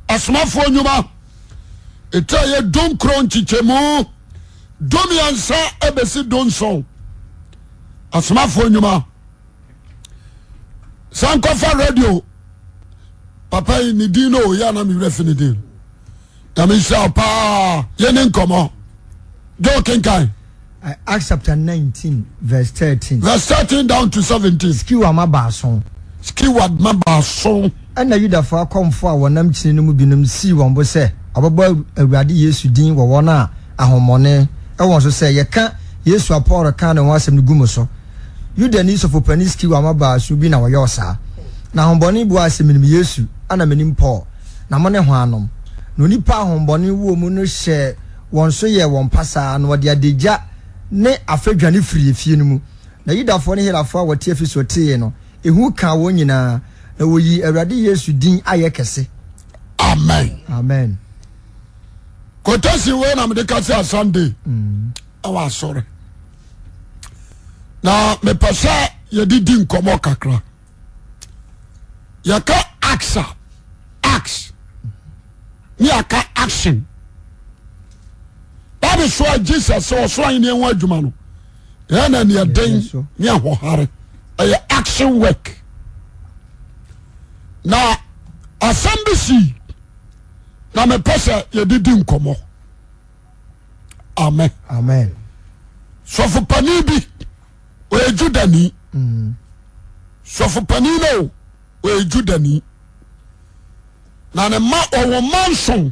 asomafo nyuma eta ye don kronchi chemu domiansa ebesi donson asomafo nyuma sankofa radio papa ni dino ya na mi refini din tamisha pa yene nkomo jo kenkai Acts chapter 19 verse 13 down to 17 skiwa mabason skiward mabason ana yudafo akomfo a wonam kine no mu binum si won bo se ababo awurade Yesu din wo wona ahomone e won so se ye ka Yesu aporo kan no asem no gumo so yudani sofo pani skiwa mabaso bi na wo yosa na ahombone bu asem ni Yesu ana menim Paul na mo ne ho anom no nipa ahombone wo mu no hye won so ye won pasa no de adegya ne afadwane firi fie no mu na yudafo ne helafo a wote afi so tee no ehu ka won nyina na woyi awurade Yesu din ayekese amen kotasi we na medeka Sunday awa sorry na me pasa ye didi nkomo kakra yaka axe ni aka action that is why Jesus so in the one adwuma no na ne den ni ahohare action work na asambisi na me pesa ye didi nkomo amen sofo pani bi o ejudani sofo pani no o ejudani na ne ma o manson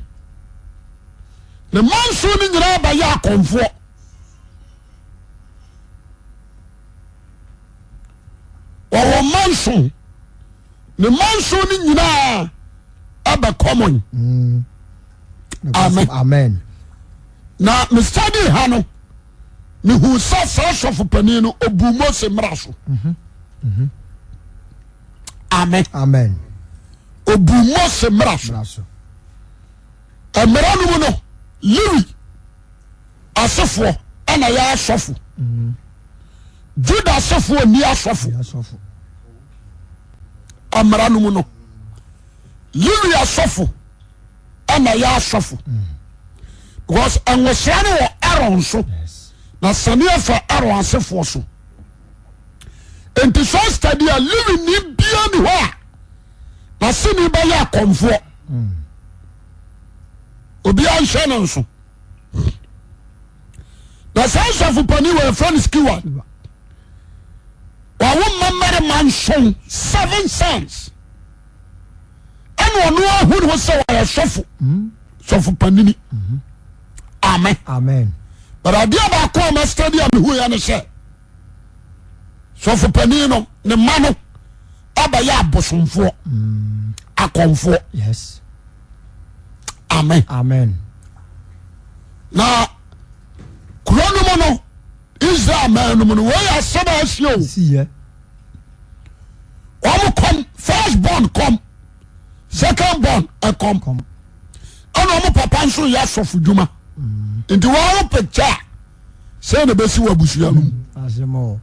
ne manson ni nyira ba ya konfo o manson ne manson ni nyira aba common amen na me study hano me hu sa sofo pani no obu Mose mraso amen obu Mose mraso emra no no Lewi asofo ana ya asofo Juda asofo ni asofo amra no no Lewi asofo ana ya asofo because anwosane wo Aaron so na sania fa Aaron asofo so enti so study a Lewi ni bia ni ho na sini ba ya konfo obi an hwe nso na sense of pani we friend skiwa wa wo mamare mansion 7 cents eno no ahu no se wa sofo sofo panini amen but adia ba ko ma study am hu ya ne she sofo panini no ne mano aba ya abosomfo akonfo yes amen na kronomo no Israel man no we are seba asio see come first born come second born come ana mo papa nso ya sofu dwuma nti wo picture say na besi wa busua no asemo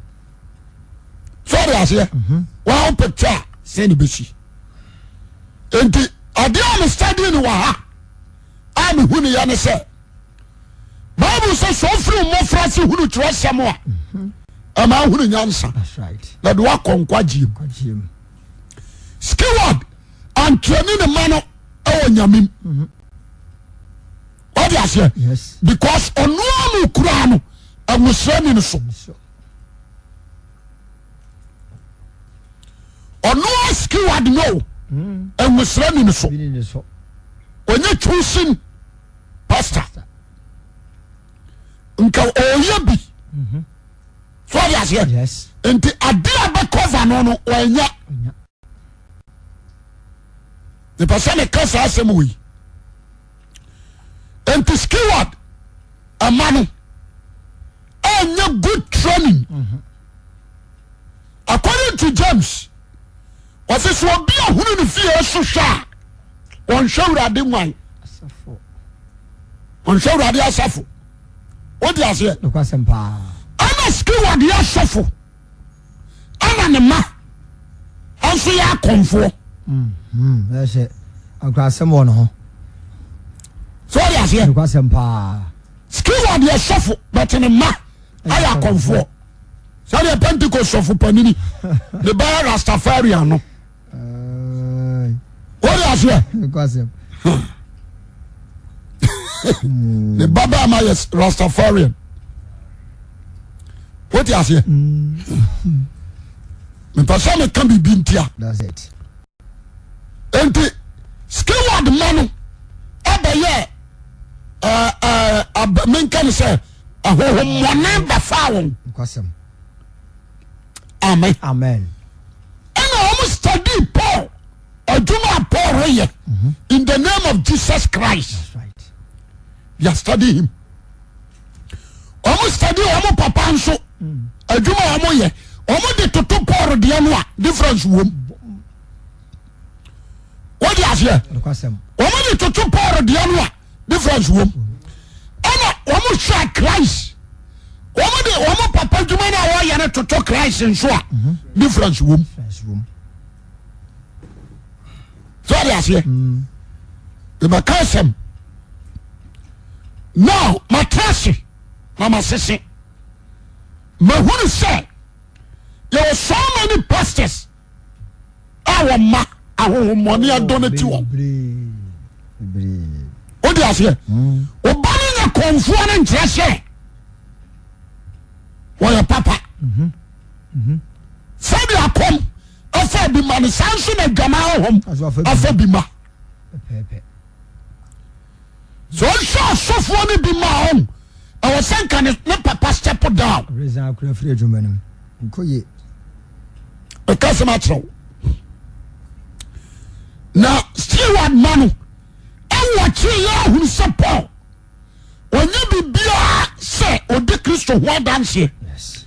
sorry asie wo picture say na besi nti ade am study no wa ha am hunu ya ne se Bible says so free mo frase hunu tro samo a ama hunu nyansa that's right na do akonkwagie skilled and training the man o nyamim what do you say yes because onu amu kura no amusrani no so onu skilled no amusrani no so onye choosing pastor nka oya bi so what do you say yes enti adia be cover no onya the person e kasa asem wi enti skilled a man enya good training according to James was so be a hunu ni fie so hwa on hwawrade nwan asafo on hwawrade asafo what do you say no kwasem pa ana skilled ya asafo ana ne ma anso ya konfo yes akwasem wo no aseɛ nokwasɛm paa skeward yɛ sɔfo but ne ma ayɛ akɔmfoɔ sɛdeɛ Pentecost sɔfo panini ne bɛyɛ Rastafarian no wɔde aseɛ nokwasɛm ne baba ma yɛ Rastafarian wɔde aseɛ mepɛ sɛ meka biribi ntia that's it enti skeward ma no ɛbɛyɛ menka ne sɛ ahohommɔne bɛfaa wɔn nokwasɛm amen amen ɛna wɔn study Paul adwuma a Paul reyɛ in the name of Jesus Christ that's right they are study him wɔn study wɔn papa nso adwuma a wɔn yɛ wɔn de toto Paul deɛ no a difference wɔ mu wɔde aseɛ nokwasɛm wɔn de toto Paul deɛ no a difference wɔ mu ɛna wɔn hwɛ Christ wɔn de wɔn papa adwuma no a wɔyɛ no toto Christ nso a difference wɔ mu friends room so wɔde aseɛ ɛbɛka asɛm now matrase na masese mahunu sɛ yɛwɔ so many pastors a wɔn ma ahohommɔne adɔ no ti wɔn bebree wode aseɛ ɔba no nya kɔnfoɔ no nkyerɛ sɛ wɔyɛ papa sɛde akɔm afa bi ma no saa nso na adwama ahom afa bi ma pɛpɛɛpɛ sɛ ɔhwɛ asɔfoɔ no bi ma hom ɛwɔ sɛ nka ne papa step down reason akora firi adwuma no mu nkɔ ye ɛka sɛm akyerɛ wo na steward ma no ɛwɔ kyerɛ yɛ ahunu sɛ Paul ɔnyɛ biribiaa sɛ ɔde Kristo ho adanseɛ yes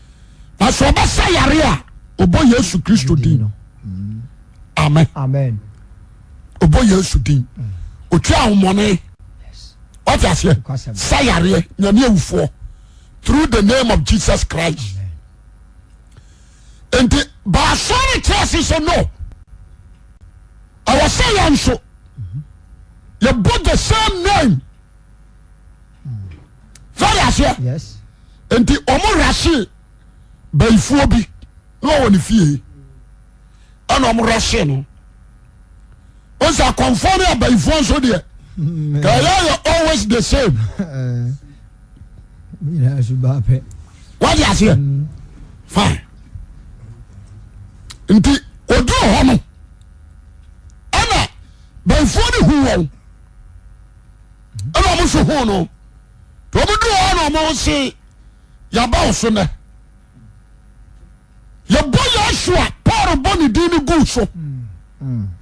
na sɛ ɔbɛsa yare a ɔbɔ Yesu Kristo din amen amen ɔbɔ Yesu din ɔtwa ahomɔne yes wate aseɛ nokwasɛm sa yareɛ nyame awufoɔ through the name of Jesus Christ enti baasɔre kyerɛ se sɛ no ɛwɔ sɛ yɛ nso yɛbɔ the same name sɛde aseɛ yes enti ɔmo rahye bayifoɔ bi na ɔwɔ ne fie ɛna ɔmo rahye no ɔsɛ akɔmfoɔ no yɛ bayifoɔ nso deɛ kɛyɛ always the same nyinaa suba pɛ wade aseɛ fine nti ɔduru hɔ no ɛna bayifoɔ no hu wɔn ɛna ɔmo so hu no nti ɔmo duru hɔ na ɔmo se yɛaba wo so nɛ yɛbɔ Yesu a Paul bɔ ne din no gu so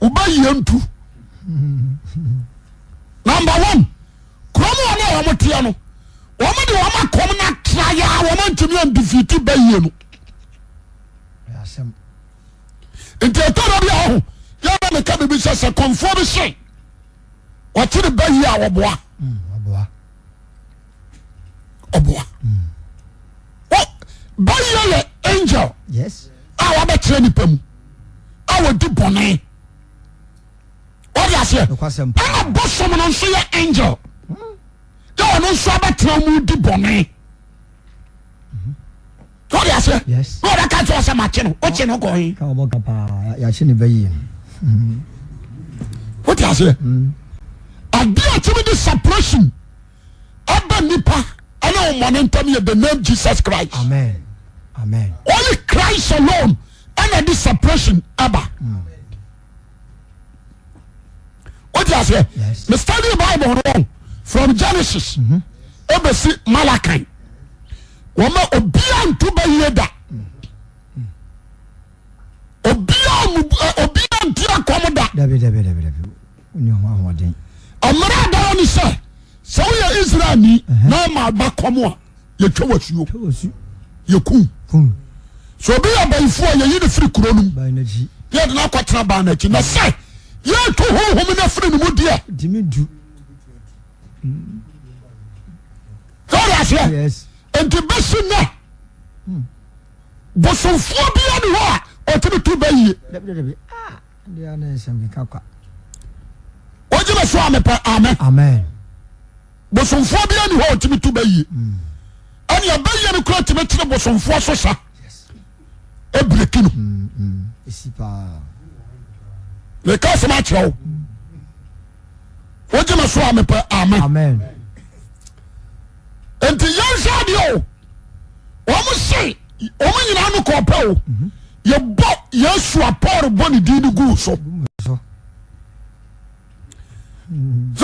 wobɛyie ntu number one kurom wɔ ne a wɔmo teɛ no wɔmo de wɔmo akɔm no atra yɛ a wɔmo ntumi andifiti bɛyie no asɛm nti ɛtɔdɔ bi a ɔho yɛba meka bibi sɛ kɔmfoɔ bi hye ɔkyere bɛyie a wɔboa aboa ɔboa bɛyie yɛ angel yes a wabɛkyerɛ nipa mu a wɔdi bɔne wode aseɛ nokwasɛm ɛna bosom no nso yɛ angel yɛ ɔno nso abɛtena mu di bɔne wode aseɛ yes na ɔdaka kyerɛ sɛ makye no wokye no kɔhe ka wɔbɔ ka paa yɛakye ne bɛyie no wote aseɛ ade a tumi de separation aba nipa ɛne ɔmmɔne ntam yɛ the name Jesus Christ amen amen only Christ alone ɛna de separation aba wote aseɛ Yes. me study Bible no from Genesis ɛbɛsi Malachi wɔma obia nto bɛyie da obia nti akɔm da dabi wone ho ahoɔden ɔmmara da wɔ ne sɛ woyɛ Israelni na ma ba kɔm a yɛtwa wasuo wɔ su yɛkum kum sɛ obi yɛ bayifoɔ a yɛyi ne firi kuro no mu baa n'akyi yɛde no akɔtena baa n'akyi na sɛ yɛto honhom no afiri no mu deɛ ntimi du sɛ wode aseɛ yes enti bɛsi nnɛ bosomfoɔ bia ne hɔ a ɔtumi to bɛyie dabi deɛ ne nsɛm keka kwa wogyeme so a mepɛ amen amen bosomfoɔ bi ani hɔ ɔtumi to bɛyie ɛne ɛbɛyie no kora tumi kyerɛ bosomfoɔ so sa ɛbreki no meka sɛm akyerɛ wo wogyeme so a mepɛ amen enti yɛnhwɛ adeɛ o ɔmo se ɔmo nyinaa no kɔɔpɛ o yɛbɔ Yesu apɔre bɔ ne din no guu so so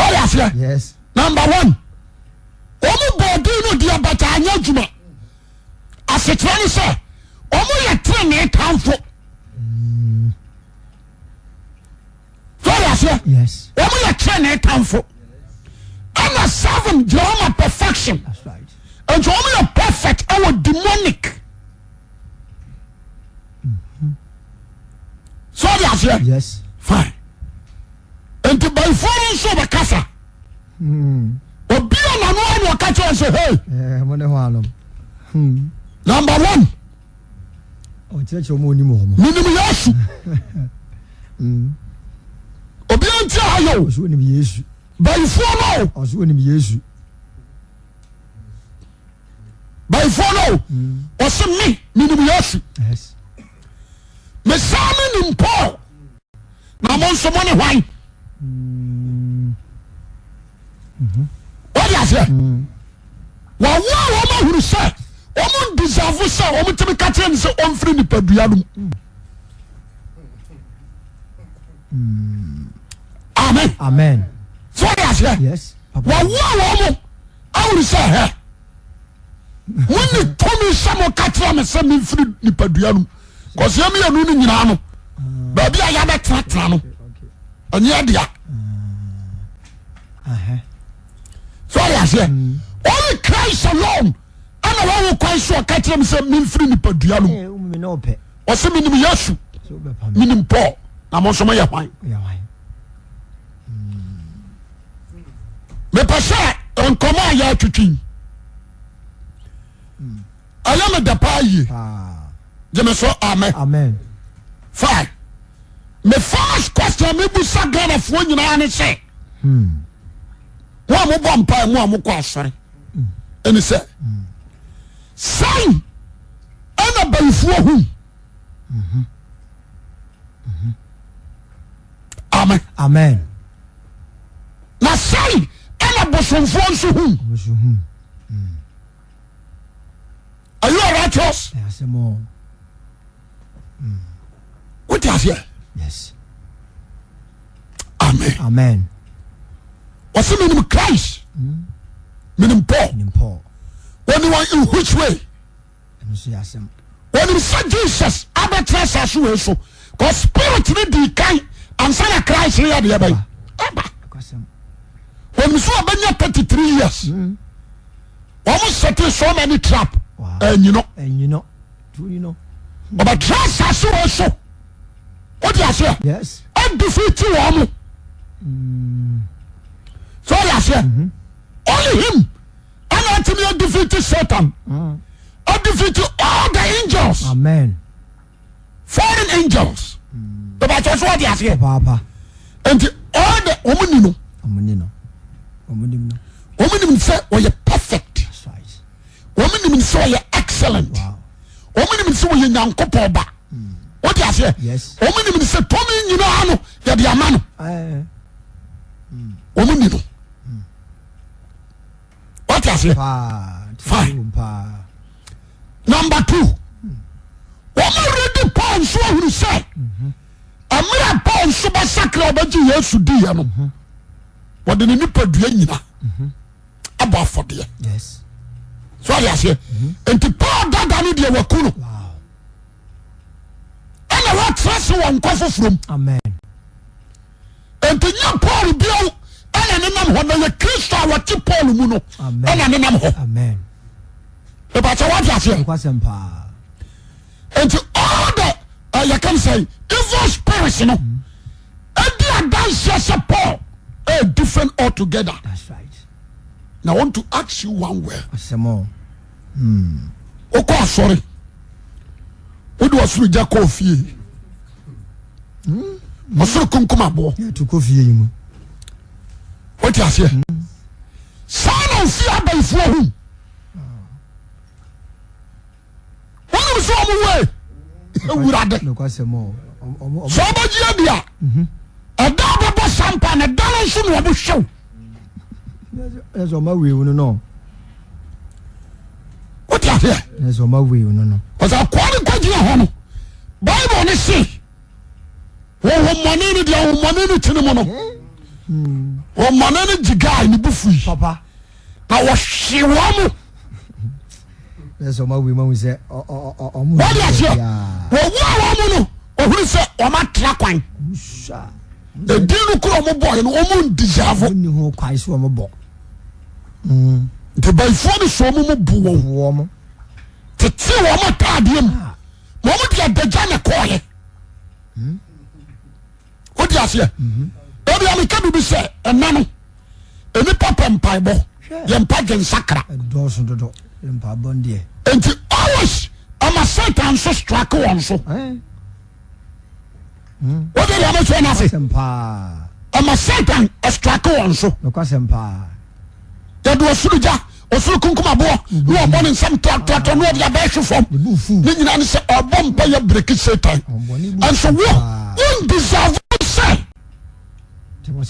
yɛ aseɛ number 1 ɔmo bɔ din no deɛ bata anyɛ adwuma asekyerɛ no sɛ ɔmo yɛ tenenee tamfo so yɛ aseɛ ɔmo yɛ tenenee tamfo ɛna 7 gyina hɔ ma perfection nti ɔmo yɛ perfect ɛwɔ demonic so yɛ aseɛ fine nti bayifoɔ no nso bɛkasa obi a nano a na ɔka kyerɛ sɛ hey number 1 menim Yesu obi a nti ayɛ bayifoɔ no bayifoɔ no ɔsɛ me menim Yesu mesaa menim Paul na mo nso mo ne hwan wọ́n yà sẹ́ wà wọ́n a wọ́n ahuru sẹ́ wọ́n ndisafo sẹ́ wọ́n tẹ́mi kàtẹ́ ní sẹ́ wọ́n firi nipadua no amen so wọ́n yà sẹ́ wà wọ́n a wọ́n ahuru sẹ́ hẹ́ wọ́n ní tómi sẹ́ mo kàtẹ́ mi sẹ́ mi firi nipadua no kọ́sí ẹ̀mi yẹn nu ni nyinaa no baabi a yà bẹ tẹ̀tẹ̀rẹ̀ no ẹ̀nyẹ́ ẹ̀dìyà. So I say, only Christ alone. And I will quite sure catch him say, "Min free ni padiano." Or say, "Min Yesu, min Paul." I'm also my wine. Me pasa on command ya tutin. I am a dapaye. Jemeso amen. Fine. Me first question me busa Ghana for you na say. Wọ́n mo bọ̀ mpa mu a mo kọ́ asọ́rẹ́ ẹni sẹ́ sáyìn ẹna bayifuo hu amen na sáyìn ẹna bosomfoɔ nso hu are you righteous? What is here? Yes. Amen. What's the meaning of Christ? Meaning Paul. When you are in which way? When you say Jesus, Abba trust us so. Because spirit need the kind and son Christ here the Abba. When you saw Abba 33 years, almost setting so many trap. And you know. But trust us so. What do you say? Yes. And defeat you. So I say, only him. And ultimately defeated Satan. I defeated all the angels. Amen. Foreign angels. The Bible what you say. And all the women say, "Oh, you're perfect." That's right. Women say, "You're excellent." Wow. Women say, "You're nyankopoba." What you say? Yes. Women say, "Tommy, you know, you're the man." Women what you say? Fine. Number 2. Woman ready Paul so who say, "Amira Paul so ba sakra obaji Yesu di ya no." What the nipadua nyina. Aba for there. Yes. So I say, and to Paul that ni de wakuno. Wow. And what trust one coffee from. Amen. And to nya Paul bio ana nenam ho na Kristo a wati Paul mu no. Ana nenam ho. Amen. E ba cha what you say? Kwasempa. And to all the you can say evil spirits no. And they dance as Paul. A different altogether. That's right. Now I want to ask you one word. Asemo. Oko sorry. Odu asuru ja kofie. Masuru kunkuma bo. Yeah, to kofie mu. What you say? Son wo fi abaifo hu wonu so omo we ewurade so obogia dia ada babo sampa na dan so no obo hwew eso ma we unu no what you hear eso ma we unu no cuz akwani kwagia ho no Bible ni say wo money ni dia wo money ni tini mo no wo money ni jiga ni bufu papa na wo hwewa mu eso ma we ma say omo what you hear wo wa mu no ohuru say o ma tra kwan sha the deal kuro mo boy no o mo deserve ni ho kwai so mo bo the by phone so mo buwo mo tete wo mo taadie mo mo dia daja na koye o dia se o dia me ka bi se ena no eni papa mpai bo ye mpa gen sakra do so do mpa bondie enti always ama Satan so strike won so what do you say na say sempa ama Satan strike won so no kwa sempa ya do osuruja osuru kunkuma bo no obo ne nsam to no dia ba hwefom ni nyina ne se obo mpa ya break Satan and so what deserve say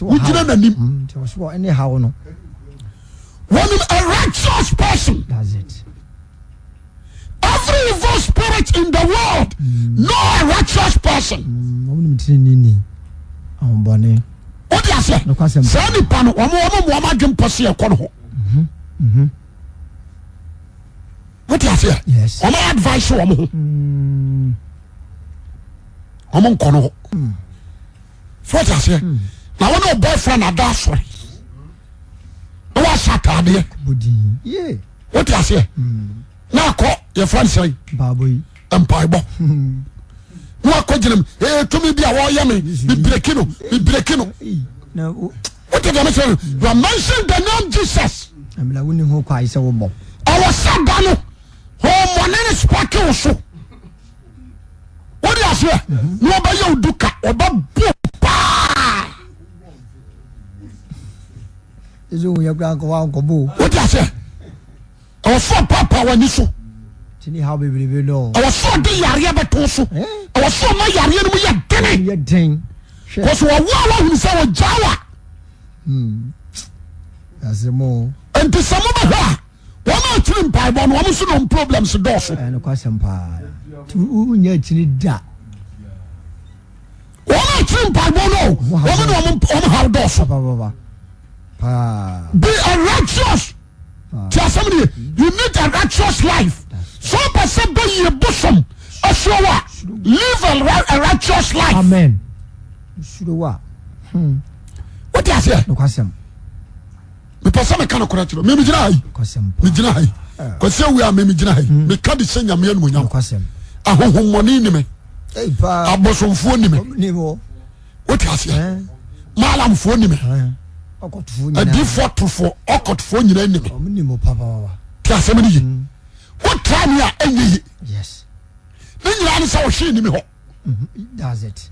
we didn't nanim so anyhow no when a righteous person that's it every evil spirit in the world no a righteous person what do you say say ni pano omo adwen pose e kono ho what do you say yes omo advice omo ho omo kono ho what do you say na one boyfriend ada sorry no wa satade body yeah what do you say na ko your friend say baboy empire bo no akoginem to me bia wo ye me break no no what did you say you are mentioning the name Jesus am la woni ho kwai se wo bo our sadano ho monene spake so what do you say no ba ye uduka oba bo pa ezo wo ya kwa ko bo what do you say our so papa wani so tini how baby no our so de yare beto so our so ma yare no ye dene ye den cause wa hu say wo jawa asemo enti samo ba ha wona tiri mpai bo no wo so no problems do so no kwa sempa tu nya tini da wona tiri mpai bo no wo how do so baba be a righteous somebody you need a righteous life so person be your bosom ashowa live a righteous life amen shuwa what do you say no kwasem me person me kan okora tiro me gina hai kwasem me gina hai kwase we am me gina hai me ka de senya me anu nyam kwasem ahohomoni ni me pa abosomfo ni me ni mo what do you say malamfo ni me okotufo adi fotofo okotofo nyina ni me ni mo papa ti asem ni yi what time ya enyi yes ni nyina ni sa wo hwe ni me ho that's it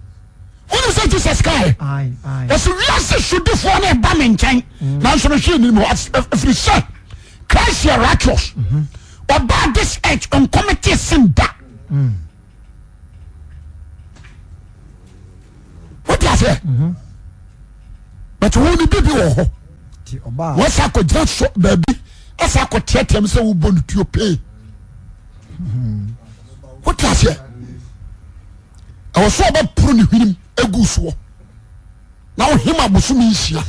when you say Jesus Christ I as we are should do for na ba me nchen na so no hwe ni me if you say Christ is righteous about this age on committee sin da what do you say but who ni bibi wo ho ti oba what's a ko just baby asa ko tietem say wo bonu tuo pay what do you say I was so about prune him egu so now him abusumi nhia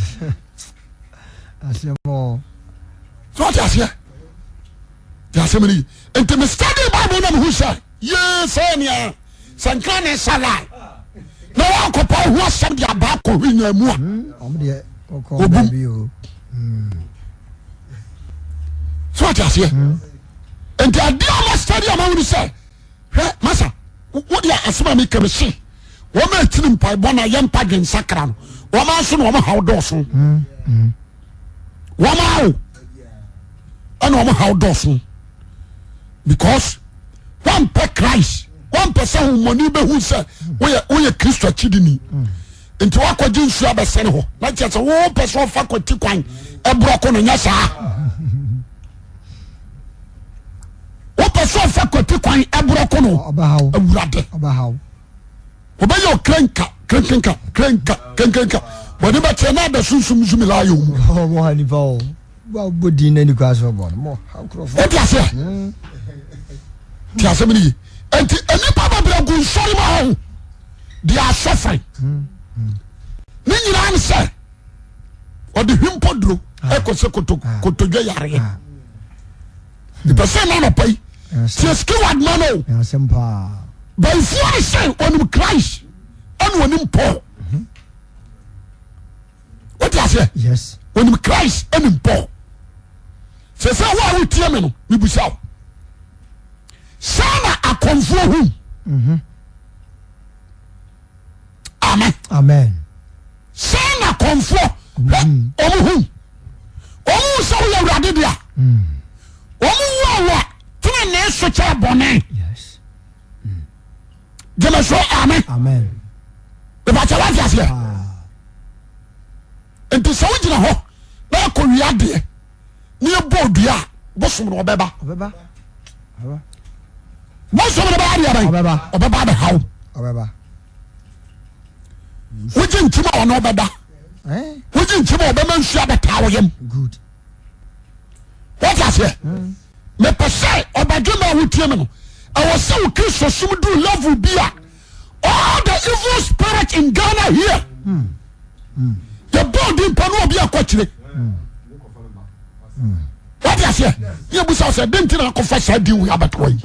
asemo so what you say ya say me enti me study Bible na me hu say yes ania sankane salai na wa ko pa hu asem dia ba ko hwinya mu a de ko baby o so what you say enti ade am study am hu say masa what dia asema me kemse wo ma tini mpai bona ye mpa gen sakra no wo ma so no wo ma how do so wo ma o ana wo ma how do so because one per Christ one person who money be who say we Christ chidini nti wakɔgye nsu abɛsɛne hɔ na kyerɛ sɛ wo pɛ sɛ ɔfa kɔti kwan ɛborɔko no nyɛ saa wopɛ sɛ ɔfa kɔti kwan ɛborɔko no awurade wobɛyɛ ɔkranka krankenka bɔne bɛkyerɛ na ada sunsum la ayɛ mu wote aseɛ nti asɛm no yi enti nnipa babrɛ gu nsɔre ma hɔ de asɔfre ne nyinaa ne sɛ ɔde hwempɔ duro ɛkɔ sɛ kotodwa yareɛ nipɛ sɛ na anɔpa yi tiɛ skeward ma no baifoɔ ne sɛ ɔnim Christ ɛne ɔnim Paul wote aseɛ ɔnim Christ ɛnim Paul sɛ sɛ wo a wotie me no mebusa wo saa na akɔmfoɔ hu amen saa na akɔmfoɔ ɔmo hu sɛ woyɛ awurade de a ɔmo wu a tene ne so kyerɛ bɔne gyeme so amen ɛbakyɛ wate aseɛ nti sɛ wogyina hɔ na ɛkɔ wiadeɛ ne yɛbɔ dua a bosom no ɔbɛba bosom no bɛadeɛ ɔbɛba bɛhaw wogye nkyim a ɔno ɔbɛda wogye nkyim a ɔbɛma nsu abɛtaa wo yam wate aseɛ mepɛ sɛ ɔbadwe ma a wotie me no ɛwɔ sɛ wo Kristo som do level bi a all the evil spirit in Ghana here yɛbɔ di mpa no obi akɔkyire wate aseɛ yɛbusa wo sɛ de nti na akɔfa saa din wo abɛtoɔ yi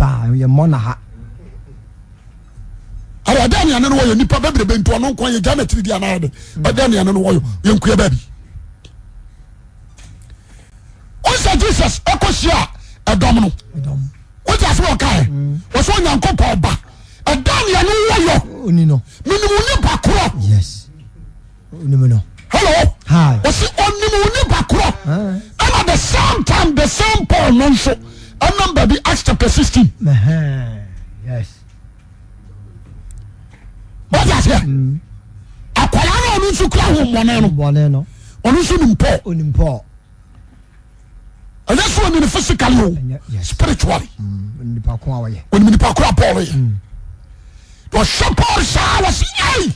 ɛdɛ neane no wɔyɛ nipa bɛbrɛbɛ nti ɔno nkwa yɛgya na tiri di anayɛ de ɛdɛ neane no wɔyɛ yɛnkua baabi ɔnsɛ Jesus ɛkɔhyia ɛdɔm no wote ase wɔkaɛ wɔ sɛ Onyankopɔn ba ɛdɛ neane wɔyɔ menim onipa korɔ hello wɔ sɛ ɔnim onipa korɔ ɛna the same time the same Paul no nso ɛnam baabi Acts chapter 16 wọ́n ti àṣẹ àkọ́yà náà ọ̀nù nsú kúrò àwọn mọ̀nẹ́ no ọ̀nù nsú ni mpọ̀ ẹ̀yẹ sọ ọ̀nù ni physically o spiritually ọ̀nù nípa kúrò Paul yẹ ọ̀ṣẹ́ Paul sáà wọ́n sì ẹ̀yì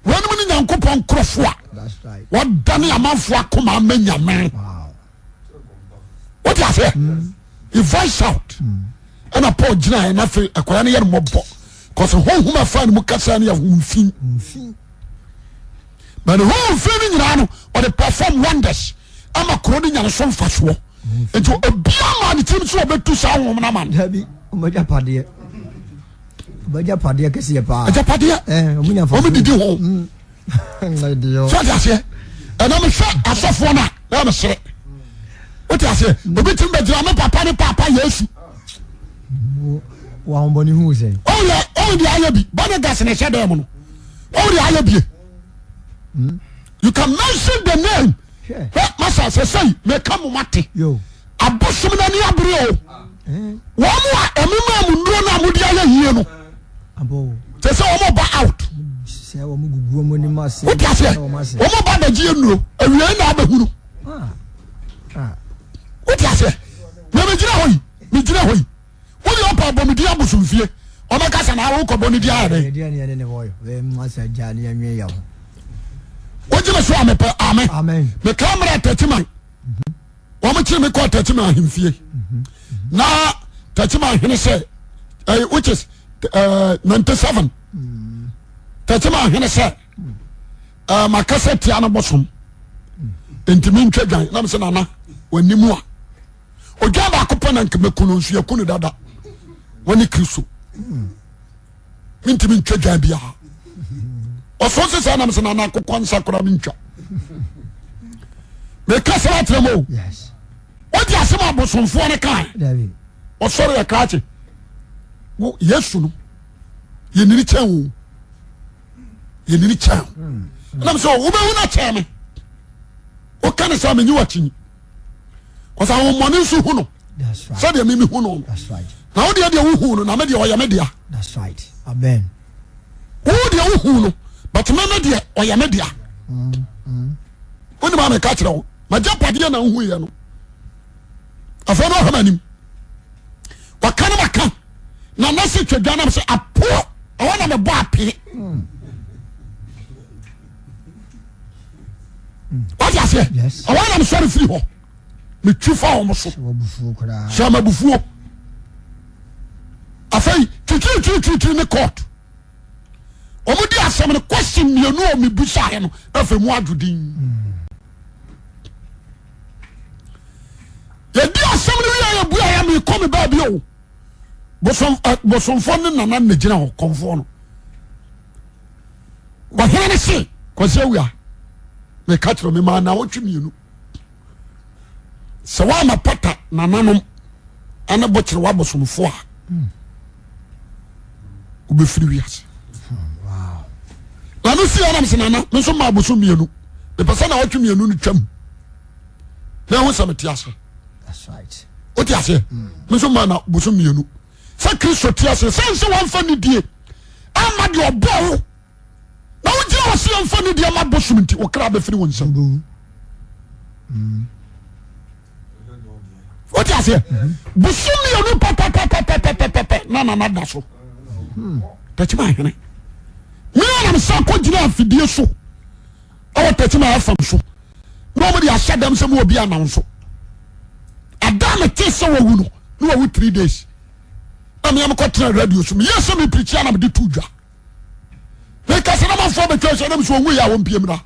wọ́n ní Nyankó pọ̀ nkurọ̀fọ́ a wọ́n dání àmàfọ́ akọ́mọ amẹ́ nyàmẹ́ wọ́n ti àṣẹ he voice out ẹ̀na Paul gyina ẹ̀ n'afẹ́ àkọ́yà ni yẹ ni mo bọ̀. Because home afa ni mu kasa ni ahunfin but home ni nyina no or the perform wonders ama kro ni nyane so mfa so enti obia ma ni tim so obetu sa hom na man dabi omaja pade kesi ye pa aja pade omunya fa omididi ho so ase na me hwe asofo na me se what ase obi tim be dira me papa ni papa Yesu wa homboni hu se oh the ayabi bana gas na hye dem no oh the ayabi you can mention the name masa say me come mate yo abosom na ni abere o wo mo a emema mu nduro na amudi aye hie no abo say wo mo ba out say wo mo gugu mo ni ma se wo dia say wo mo ba da gie nduro awie na abahuru wo dia say me gira hoyi wọ́n yóò pa abọ́mìdí abùsùnfìé ọmọ kásá náà wọ́n kọ́ bọ́mìdí ayẹyẹ. wọ́n jí mi sọ àmì pẹ́ àmì mi ká mìíràn tẹ̀tìmá wọ́n mi kiri mi kọ́ tẹ̀tìmá ahìnfìé na tẹ̀tìmá ahìnì sẹ́ which is 97 tẹ̀tìmá ahìnì sẹ́ mà kásá tìá ní bọ́sùn ntìmí ntwẹ́ dwan náà mi sẹ́ nana wọ́n ní mu a ọjọ́ baako pẹ́ na nkèmé kunu nsu yẹ kunu dada wọ́n ní Kristo mi ntìmí ntwẹ́ dwan bi ha ọ̀sọ́ sísè ẹ̀nàm sẹ́ nana akokọ́ nsa kora mi ntwa mẹ kásá wà tẹ̀lé mu o wọ́n di asẹ́mu abosomfoɔ ne kan ọ̀sọ́rọ̀ yẹ kíláàkì wọ́n Yesu no yẹ nini kyɛn o yẹ nini kyɛn o ẹ̀nàm sẹ́ wọ́n bẹ wọ́n akyɛn mi wọ́n ká ní sẹ́ mi nyi wọ́n akyi. Because I want money to huno. That's right. So they mimi huno. That's right. Now they are the huno. Na me dia oya me dia. That's right. Amen. Who they huno? but me de o ya me dia oni ma me ka kire wo ma japade na hu ye no afa no hamanim wakana maka na nasi twadwa na se apo o na me bo ape what you say Yes. I want am sorry free ho me twifa o mo so wabufuo kra sama bufuo afai titi ne court omudi asem ne question mienu o me busa he no afa mu adwudin ye di asem ne wi ya bu ya me come ba bi o bosomfo ne nana na gina ho konfo no wa he ne se kwase wia me katro me ma na wotwe mienu se wa ma pata nananom ana bokyere wa bosomfo a ube free wiase wow na no si ana msenana me so ma bosom mienu me pesa na wotwe mienu no twam na ho sameti ase that's right o ti ase me so ma na bosom mienu sa Kristo ti ase sense wan fa ni die ama de obo na wo jira wase wan fa ni die ma bosom nti o kra be free won sam o ti ase bosom mienu papa na da so tachima hene me na sa ko jira afidie so o tachima afam so no mo di ahyadam se mo obi anan so adam te se wo wu no wo 3 days am yam ko tra radio so me yes me preach na me di tudwa me ka se na man fo be twa so na me so wu ya wo mpiem na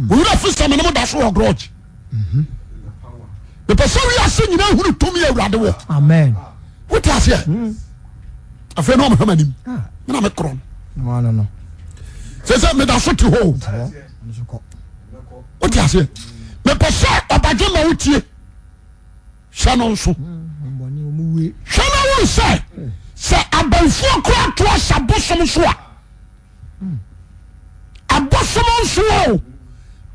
wo ra fisa me na mo da so grudge the person we are seeing now who to me awurade wo amen what is here afa no mo hamanim na me kron no se me da so ti ho nsuko what is here me pese obaje ma wutie shanon so mboni omuwe shanon wo se abanfu akwa to asabosom so a abosom so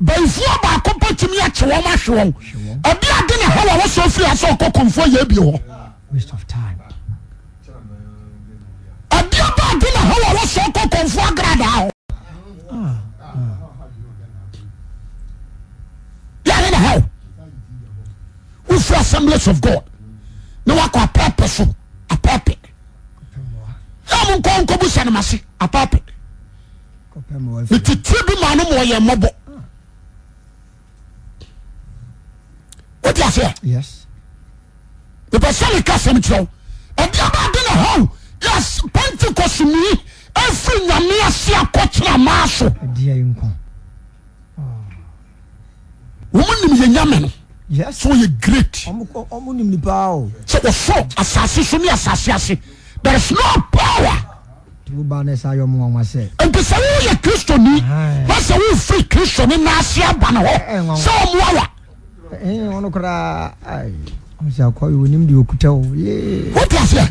banfu ba ko patimi a chewo ma hwewo abi ade na hawa wo so fi aso kokonfo ye bi ho waste of time abi ade na hawa wo so kokonfo agrada ho ya na how we for Assemblies of God no wa ko purpose so a purpose ya mun ko bu sanamase a purpose kopem wa ni titibi ma no mo ye mobo what you say yes the person ka sem tro e dia ba de na how yes Pentecost ni every nyame ase akotira maaso dia yinko woman ni nyame no yes so you great omu nim ni pao so so asase so ni asase ase there is no power tu ba na sa yo mo nwa se and the say you Kristo ni na say we free Kristo ni na ase aba na ho so mo awa ono kra ai o se akoy wonim di okuta o ye what you say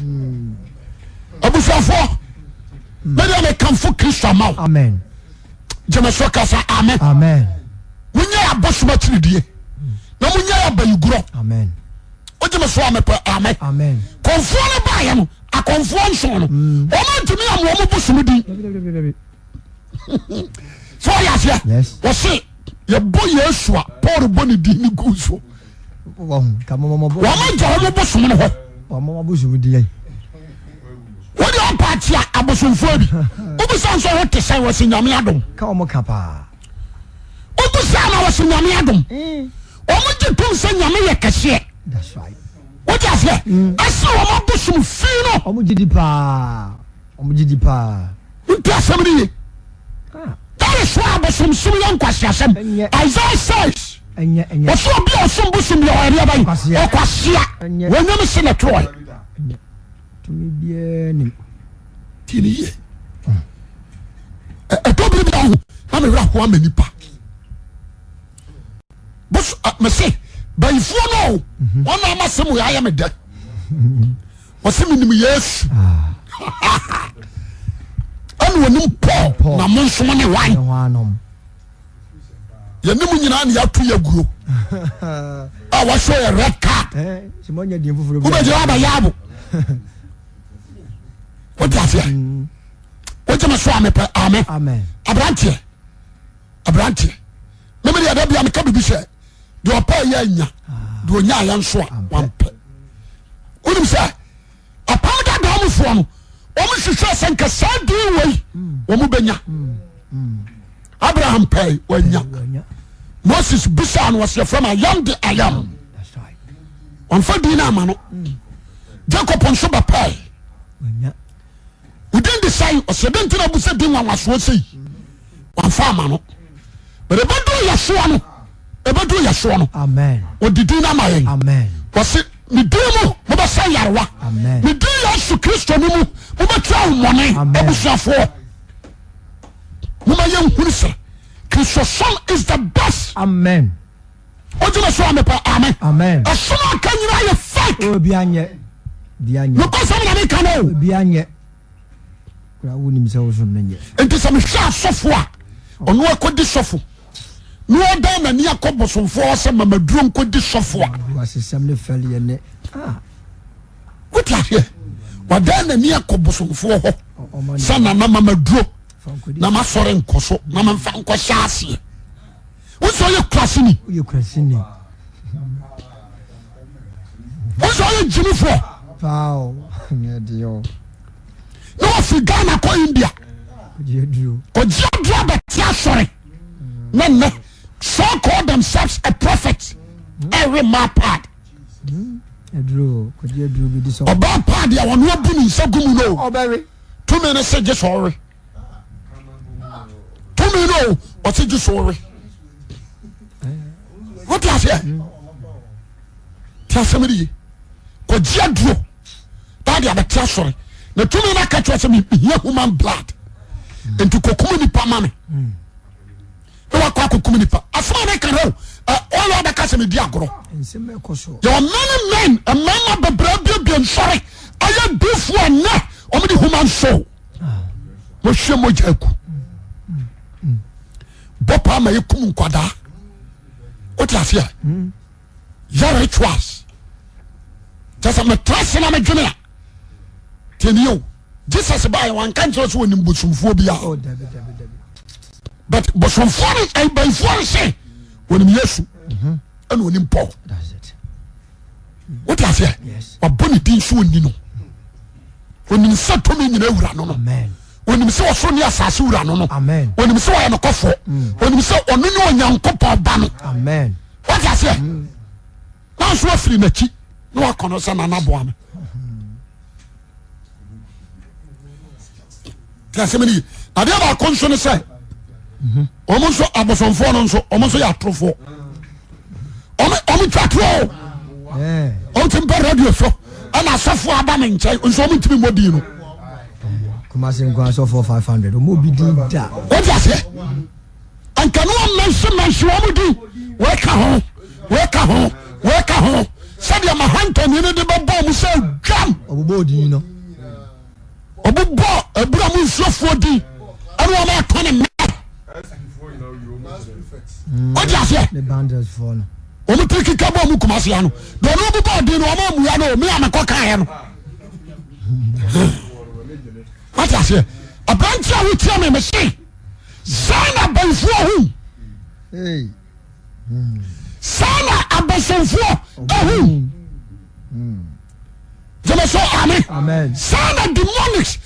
abusafo me dey me come for Kristo ma amen jemeso kasa amen amen munya abosoma tiridie na munya abayuguro amen o jemeso amepa amen amen konfo ne ba ye no akonfo nso no o ma ntumi am wo bosom din so ya sia yes wo se ye bo Yesu a Paul bo ne din ni guso wo kamo mo bo wo ma ja wo bosom ne ho wo mo bo su di ai wo de on party a abosomfo bi o bi san so ho te sai wo se nyame adom ka o mo kapa o bi san na wo se nyame adom o mo je tum se nyame ye kase that's right what you say asa wo ma bosom fi no o mo jidi pa nti asem ni that is why bosom sum yan kwasi asem Isaiah says enye o so bi o sum bosom yo ere ba o kwasia wonyam se na troy to me bia ni tini ye e to bi ba na me ra ho amanipa bos me se bayifo no wona ma sem ya ya me de o se me nim Yesu anu wonim Paul na mo nso ne wan ye nim nyina na ya tu ya guro a wa show a red card se mo nya di fufuru wo be je ba yabo what you say What you so amen. Amen. Abrantie. Maybe the other be am ka be say. Do opa ya nya. Do nya ya nso a wampe. Wonim say apam da do amfo no. Omo hwehwe senka sadi wei. Omo benya. Abraham pay wanya. Moses Bisan was your friend. I am the I am. That's right. On for dinner, man. Jacob on Suba pay. We didn't decide or 17 of us didn't want to say. One farmer. But about do Yasuano. About do Yasuano. Amen. Or the dinner, my amen. Was it me demo? Mama say Yarwa. Amen. Me do Yasu Christo. Mama try money. Amen. Mama young Hunsa. Christo son is the best. Amen. What you say, amen. Amen. A son can you fight? Oh, Bianye. Look at some of the canoe. Bianye. I wouldn't himself from Nanya. And to some sharp software. Or no, I could this software. No down and near cobbles from force and my drum could this software. Was a semi failure. What you here? What then and near cobbles from four. Son and mamma drew. Nama foreign coso. Nama found Quashasi. What's all your classing? You question me. What's all your Jimmy for? Wow. Dear. No, if you Ghana or India. You do. But you drop a sorry. No. So call themselves a prophet. Every mapad. I drew. Could you do with this? About party, I want to be so good. No, oh, baby. 2 minutes say just sorry. 2 minutes, or say just sorry. What you say? Tell somebody. Could you draw? Daddy, I'm a tell sorry. The 2 minutes catch us here human blood. And to Kokumini Pamani. No, I call Kokuminipa. I found I can know all other Casimir Diagro. There are many men, a man of the bread, and sorry. I am this one now, only the human soul. Monsieur Mojaku Bopa Maykum Quada. What last year? Yara it was. Just a trust in a junior. Tell you. Jesus by one country was winning Busumphobia. Oh, but Busumphobia, I by four say, when yes, and when him Paul. That's it. What I say? Yes. Or Bonnie soon, you know. When you said to me, you know, amen. When you saw Sonia Sasura, no, amen. When you saw a coffee, when you saw on no young copper ban, amen. What I say? Now, so free the cheek, no, I cannot send an abwan. Casemini, I did our conscience say, almost I was on phone, so almost a true. Almost chat roll. Ultimate radio show, and I suffer a banning check, and so much to be more deal. Kumasi Nkwan so for 500. Omo bi di da. What you say? And can one mention Omo work home. Said your Mahanton, you know the bomb say jam. Obo di no. Obo a bramu so for di. I don't want to turn what you say? The banders for no. Omo take kabo mu Kumasi ano. Do no bo di no omo mu ya no me amakoka ya no. What I say? A branch will tell me, say, Sana Banfo. Hey. Sana Abasanfo. So, amen. Amen. Sana demonics.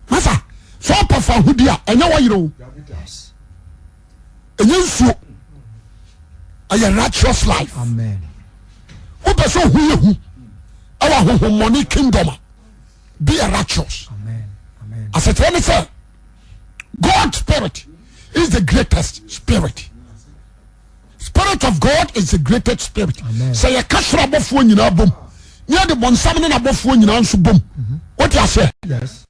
Masa, so powerful Hudia, and now you know. Yes. And you so a righteous life. Amen. Who person who our money kingdom be a righteous. Amen. Amen. As I tell you, sir, God's spirit is the greatest spirit. Spirit of God is the greatest spirit. Say a castle above one in our boom. Near the one salmon above one in answer boom. What you say? Yes.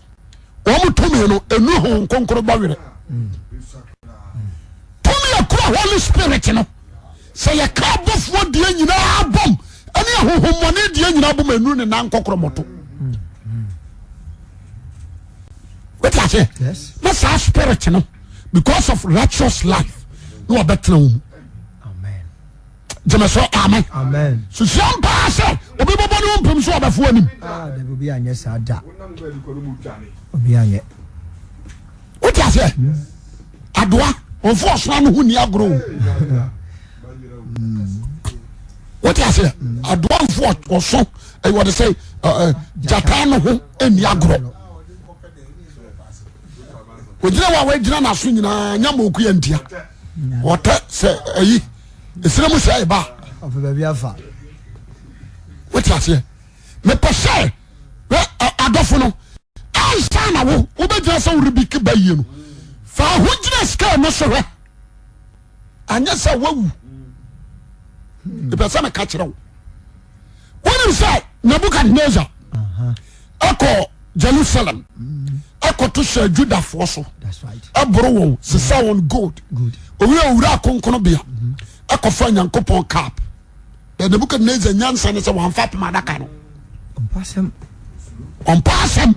One to me, a new home conquer barrier. Tell me a Holy Spirit, you know. Say a car above one day in our boom. Any who money the engine album and run and uncockromoto. What I say? Yes. That's our spirit, you know, because of righteous life. No better. Amen. Amen. Amen. So some person, no mpem so obafo anim de obi anye sada obi anye what you say adoa onfo osona no hu ni agro what you say adoa onfo oso what they say jata no hu eni agro ojina wa wajina na so nyina nyama oku ya ntia wota se ayi esremu se ba of baby afa what you say me pese adofo no ai na wo obejina se uribiki baye no fa hujina ska no so he anya se wawu e pese me ka kire wo wonu se Nebuchadnezzar ako Jerusalem ako to se Judah for so that's right abro won se sa won gold owura konkono bia ako fa nyankopon cap the Nebuchadnezzar nyansa ne se wan fa pema daka no on passem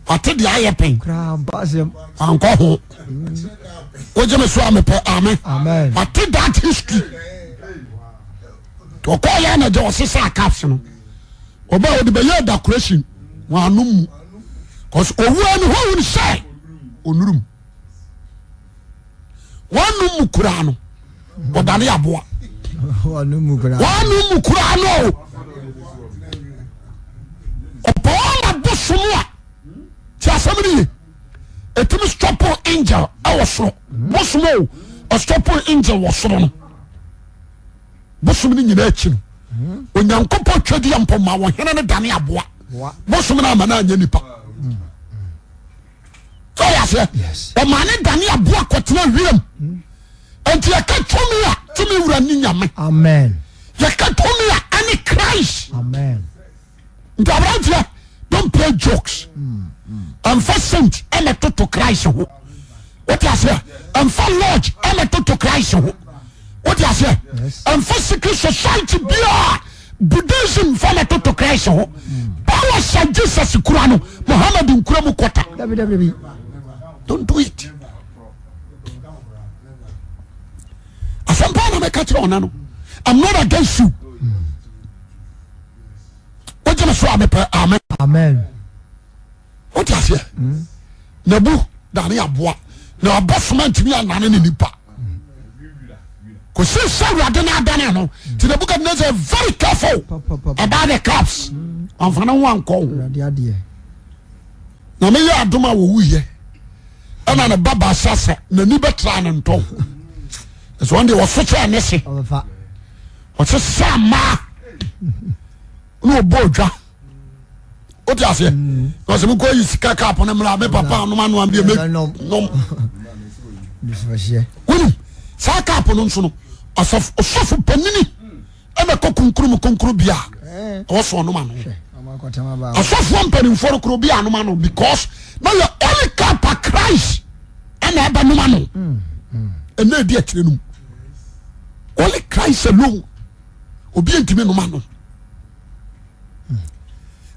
ate dia yepen kra passem anko ho ojeme so amepe amen ate that history to call ya na jo sesa caps no oba odi be ye decoration wanum cause owu ani ho ni say onurum wanum kura no odane aboa wanum kura no opona bosumwa ti asamri etimi stop angel awosoro bosumo a stop angel wasoro no bosum ni nyina achi no onyankopo twadi ampo ma wo hene ne dane aboa bosum na amana anya nipa so yes o ma ne dane aboa kotena wiram enti yakatomi a tumi wura ni nyame amen yakatomi a ani Christ amen nti abrantia don't play jokes and for saint ene to Christ ho what you say and for lodge ene to Christ ho what you say and for secret society bia Buddhism for to Christ ho power sa Jesus kurano Muhammad nkuramu kota don't do it asampa na me catch on no I'm not against you what you say amen amen what you say Nebu dani aboa na abosman timi anane ni nipa ko se sawrade na adane no ti Nebuchadnezzar very careful about the cups amfana wan ko ade na me ya adoma wo wuye ana na baba sasa na ni betra ne nto so one day was such a nesse what's a sama no bodwa o ti ase because me go yisika cap na mra me papa no manu am be me no wonu sa cap no nso no osofu panini e me kokunkuru bia o so no manu osofu panini for kuro bia no manu because now you only cap Christ and eba no manu and na dia kire no only Christ alone obi ntimi no manu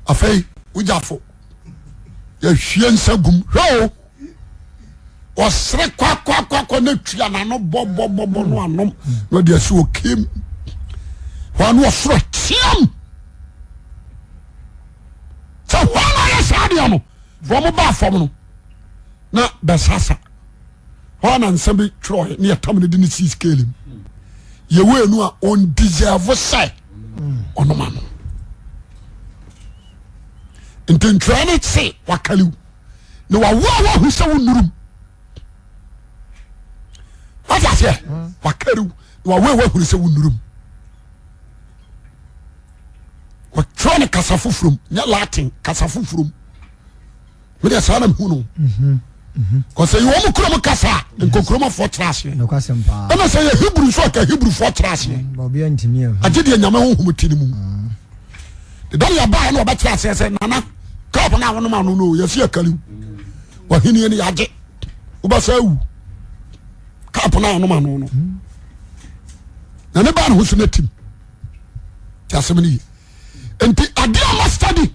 afei ujafo ya hwie nsagum ho osre kwa na tua na no bobo no anom no de asi okem wa no osro tiam so wala ya sadia no from ba fom no na besasa wana nsambi troy ne atam ne dini si scale ye we no a on deserve say onoma no ntentwane se wakaliw na wawa hu se wonurum waja se wakaliw na wawa hu se wonurum watrone kasafufrum nya latin kasafufrum me de sana hu no ko se yo mu kuro kasa nkokroma fortress no kwasempa ana se ye hebrew so ka hebrew fortress bobia ntimi agede nyame honhom tinimu de dan ya ba na oba tra se nana kop na wono ma no yesi akaliw wahini ni yaje uba sa wu kop na wono ma no na ne ba no husu na tim tasemni enti adia ma study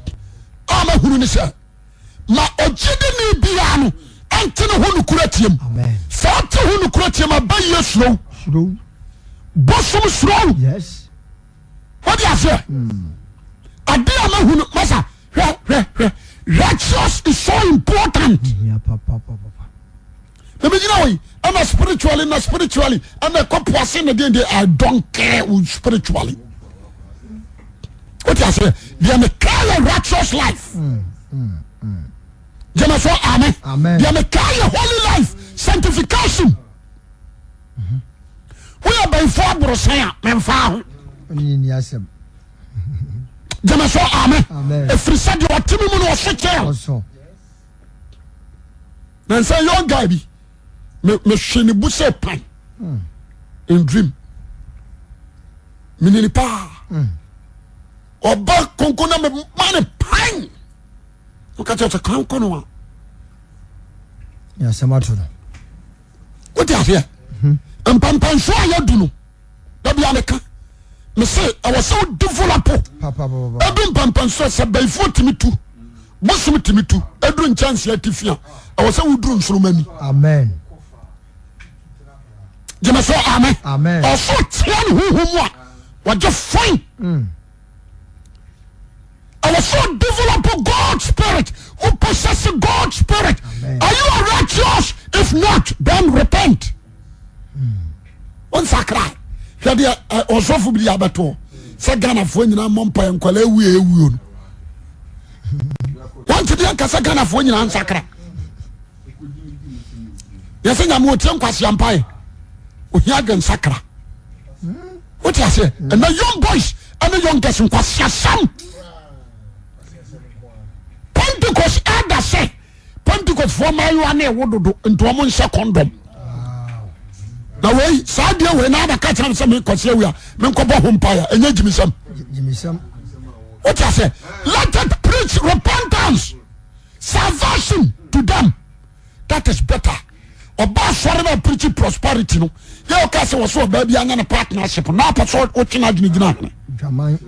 ama hunu ni se ma ojide ni bia no ante no hunu kuratiam amen sa te hunu kuratiam abaye suro bosom suro yes What do you say? Adiyama hunu masa. Righteous is so important. Yeah, papa. I'm a spiritually, not spiritually. I'm a couple of sin again. I don't care with spiritually. What you say? They are a righteous life. Jamaso, amen. Amen. They are a holy life, sanctification. We are by four brosaya, men found. Jamaso, amen. If you said you are Timmy or Shake, then say your guy be. Me shini buse pan in dream minini pa oba konkona me mane pan ukacha cha kankono wa ya samato no what you here empampan so ayadunu da bia meka me say I was so develop papa edu empampan so se baifo timitu bosum timitu edu chance atifia I was so udru nsromani amen. Jamaso, amen. Amen. Also, tell who what you find. I was so develop God's spirit, who possesses God's spirit. Amen. Are you righteous? If not, then repent. Once I cry, also for the abato. Sagana for you, Mompa and Kwale, we would. Once again, Casagana for you, and Sacra. Yes, I'm more Tankas Yampai. Uhiagan Sakra. What you say? And the young boys and the young girls in Kwasiasam. Pentecost elder say, Pentecost for my one would do into a month condom. The way Sadia when I have catch some Kosia, Menkoba Humpire, and Jimmy Sam. What you say? Let it preach repentance, salvation to them. That is better. Oba forever preaching prosperity no ye o kase wo so baby anya na partnership na paso o tina gina Jaman.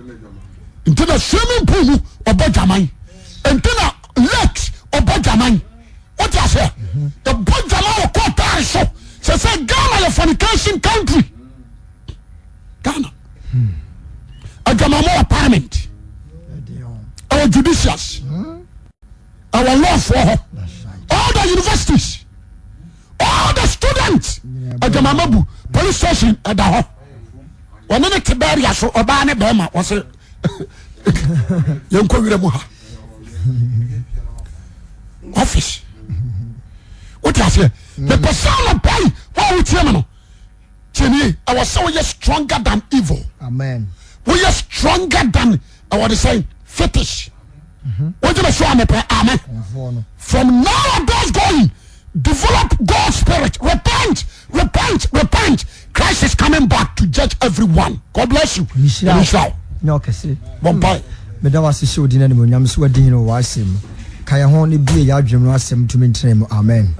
into the swimming pool oba jaman into the lake oba jaman what you say the oba jaman o ko tar so say Ghana a fornication country Ghana a Ghana parliament our judiciaries our law for all the universities all the students Ajamamabu police station at the home. One minute to bury us or Bane Bema was a young Koremuha office. What you say? The persona pay what we terminal. Jenny, I was so much stronger than evil. Amen. We are stronger than I want to say fetish. What do you say? Amen. From nowadays going. Develop God's spirit. Repent. Christ is coming back to judge everyone. God bless you. Michelle. No, Cassie. Bombay. Madam was showed in any way. I'm sweating in a wassim. Kaya honey be a yard, Jim Rassam to maintain. Amen.